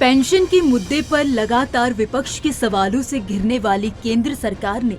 Pension के मुद्दे पर लगातार विपक्ष के सवालों से घिरने वाली केंद्र सरकार ने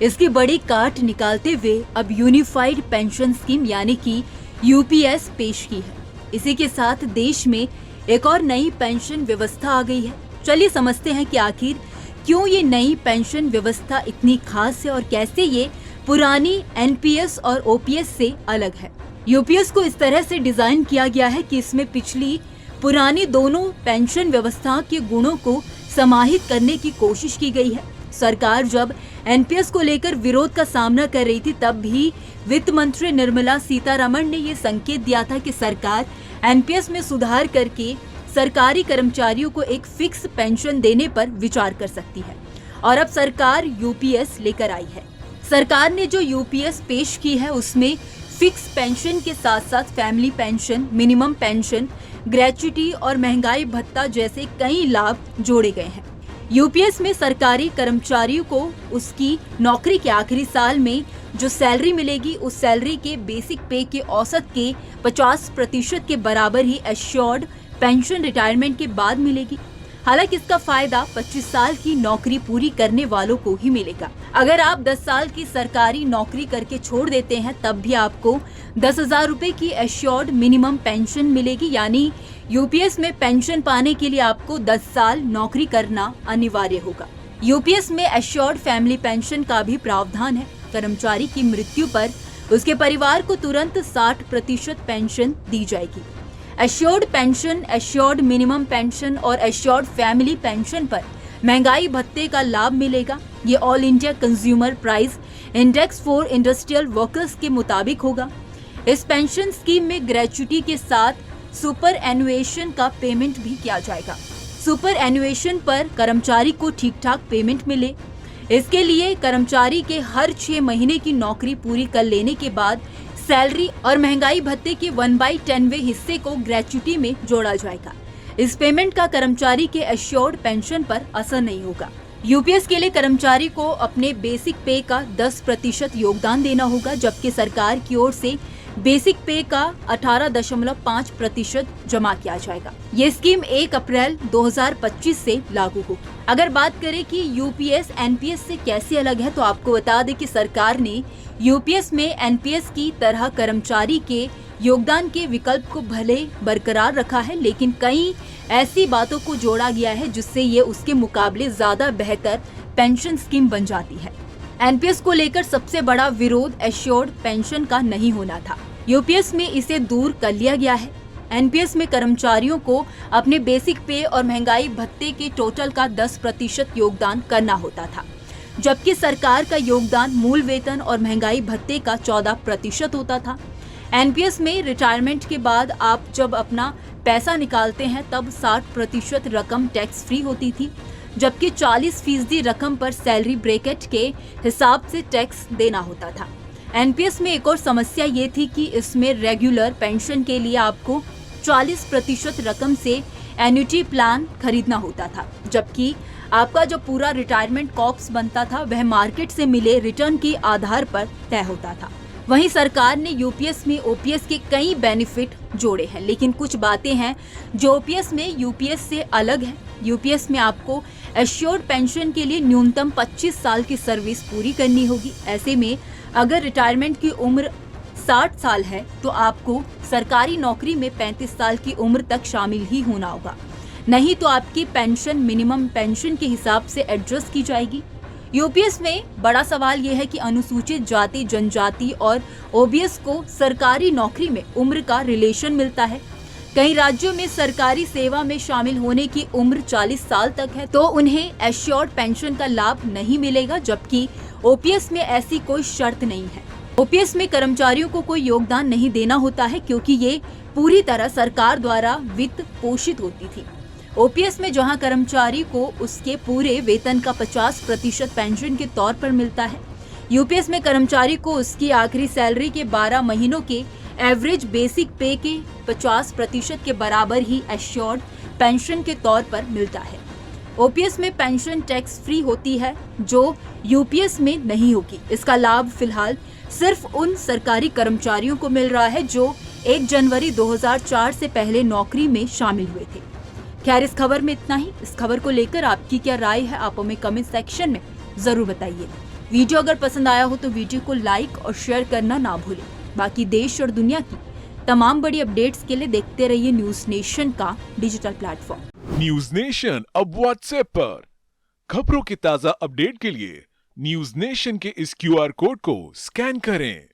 इसकी बड़ी काट निकालते हुए अब यूनिफाइड पेंशन स्कीम यानी कि यूपीएस पेश की है। इसी के साथ देश में एक और नई पेंशन व्यवस्था आ गई है। चलिए समझते हैं कि आखिर क्यों ये नई पेंशन व्यवस्था इतनी खास है और कैसे ये पुरानी एनपीएस और ओपीएस से अलग है। यूपीएस को इस तरह से डिजाइन किया गया है कि इसमें पिछली पुरानी दोनों पेंशन व्यवस्था के गुणों को समाहित करने की कोशिश की गई है। सरकार जब एनपीएस को लेकर विरोध का सामना कर रही थी तब भी वित्त मंत्री निर्मला सीतारमण ने ये संकेत दिया था कि सरकार एनपीएस में सुधार करके सरकारी कर्मचारियों को एक फिक्स पेंशन देने पर विचार कर सकती है। और अब सरकार यूपीएस लेकर आई है। सरकार ने जो यूपीएस पेश की है उसमें फिक्स पेंशन के साथ साथ family pension, minimum pension, gratuity और महंगाई भत्ता जैसे कई लाभ जोड़े गए हैं। यूपीएस में सरकारी कर्मचारियों को उसकी नौकरी के आखिरी साल में जो सैलरी मिलेगी उस सैलरी के बेसिक पे के औसत के 50% के बराबर ही एश्योर्ड पेंशन रिटायरमेंट के बाद मिलेगी। हालांकि इसका फायदा 25 साल की नौकरी पूरी करने वालों को ही मिलेगा। अगर आप 10 साल की सरकारी नौकरी करके छोड़ देते हैं तब भी आपको 10,000 रुपए की एश्योर्ड मिनिमम पेंशन मिलेगी। यानी यूपीएस में पेंशन पाने के लिए आपको 10 साल नौकरी करना अनिवार्य होगा। यूपीएस में एश्योर्ड फैमिली पेंशन का भी प्रावधान है। कर्मचारी की मृत्यु पर उसके परिवार को तुरंत 60% पेंशन दी जाएगी। Assured pension, assured minimum pension और एश्योर्ड फैमिली पेंशन पर महंगाई भत्ते का लाभ मिलेगा। ये all India consumer price index for industrial workers के मुताबिक होगा। इस पेंशन स्कीम में ग्रेच्युटी के साथ सुपर एनुएशन का पेमेंट भी किया जाएगा। सुपर एनुएशन पर कर्मचारी को ठीक ठाक पेमेंट मिले, इसके लिए कर्मचारी के हर 6 महीने की नौकरी पूरी कर लेने के बाद सैलरी और महंगाई भत्ते के 1/10वें हिस्से को ग्रेच्युटी में जोड़ा जाएगा। इस पेमेंट का कर्मचारी के एश्योर्ड पेंशन पर असर नहीं होगा। यूपीएस के लिए कर्मचारी को अपने बेसिक पे का 10% योगदान देना होगा, जबकि सरकार की ओर से बेसिक पे का 18.5% जमा किया जाएगा। ये स्कीम 1 अप्रैल 2025 से लागू होगी। अगर बात करें कि यूपीएस एनपीएस से कैसे अलग है तो आपको बता दें कि सरकार ने यूपीएस में एनपीएस की तरह कर्मचारी के योगदान के विकल्प को भले बरकरार रखा है, लेकिन कई ऐसी बातों को जोड़ा गया है जिससे ये उसके मुकाबले ज्यादा बेहतर पेंशन स्कीम बन जाती है। एनपीएस को लेकर सबसे बड़ा विरोध एश्योर्ड पेंशन का नहीं होना था। यूपीएस में इसे दूर कर लिया गया है। एनपीएस में कर्मचारियों को अपने बेसिक पे और महंगाई भत्ते के टोटल का 10% योगदान करना होता था, जबकि सरकार का योगदान मूल वेतन और महंगाई भत्ते का 14% होता था। एनपीएस में रिटायरमेंट के बाद आप जब अपना पैसा निकालते हैं तब 60% रकम टैक्स फ्री होती थी, जबकि 40% रकम पर सैलरी ब्रैकेट के हिसाब से टैक्स देना होता था। एनपीएस में एक और समस्या ये थी कि इसमें रेगुलर पेंशन के लिए आपको 40% रकम से एन्युटी प्लान खरीदना होता था, जबकि आपका जो पूरा रिटायरमेंट कॉर्प्स बनता था वह मार्केट से मिले रिटर्न के आधार पर तय होता था। वहीं सरकार ने यूपीएस में ओपीएस के कई बेनिफिट जोड़े हैं, लेकिन कुछ बातें हैं जो ओपीएस में यूपीएस से अलग है। यूपीएस में आपको एश्योर्ड पेंशन के लिए न्यूनतम 25 साल की सर्विस पूरी करनी होगी। ऐसे में अगर रिटायरमेंट की उम्र 60 साल है तो आपको सरकारी नौकरी में 35 साल की उम्र तक शामिल ही होना होगा, नहीं तो आपकी पेंशन मिनिमम पेंशन के हिसाब से एडजस्ट की जाएगी। यूपीएस में बड़ा सवाल यह है कि अनुसूचित जाति, जनजाति और ओबीएस को सरकारी नौकरी में उम्र का रिलेशन मिलता है। कई राज्यों में सरकारी सेवा में शामिल होने की उम्र 40 साल तक है तो उन्हें एश्योर्ड पेंशन का लाभ नहीं मिलेगा, जबकि ओपीएस में ऐसी कोई शर्त नहीं है। ओपीएस में कर्मचारियों को कोई योगदान नहीं देना होता है क्योंकि ये पूरी तरह सरकार द्वारा वित्त पोषित होती थी। ओपीएस में जहां कर्मचारी को उसके पूरे वेतन का 50% पेंशन के तौर पर मिलता है, यूपीएस में कर्मचारी को उसकी आखिरी सैलरी के 12 महीनों के एवरेज बेसिक पे के 50% के बराबर ही एश्योर्ड पेंशन के तौर पर मिलता है। ओपीएस में पेंशन टैक्स फ्री होती है जो यूपीएस में नहीं होगी। इसका लाभ फिलहाल सिर्फ उन सरकारी कर्मचारियों को मिल रहा है जो 1 जनवरी 2004 से पहले नौकरी में शामिल हुए थे। खैर, इस खबर में इतना ही। इस खबर को लेकर आपकी क्या राय है, आप हमें कमेंट सेक्शन में जरूर बताइए। वीडियो अगर पसंद आया हो तो वीडियो को लाइक और शेयर करना ना भूलें। बाकी देश और दुनिया की तमाम बड़ी अपडेट्स के लिए देखते रहिए न्यूज नेशन का डिजिटल प्लेटफॉर्म। न्यूज नेशन अब व्हाट्सएप पर खबरों की ताजा अपडेट के लिए न्यूज नेशन के इस QR कोड को स्कैन करें।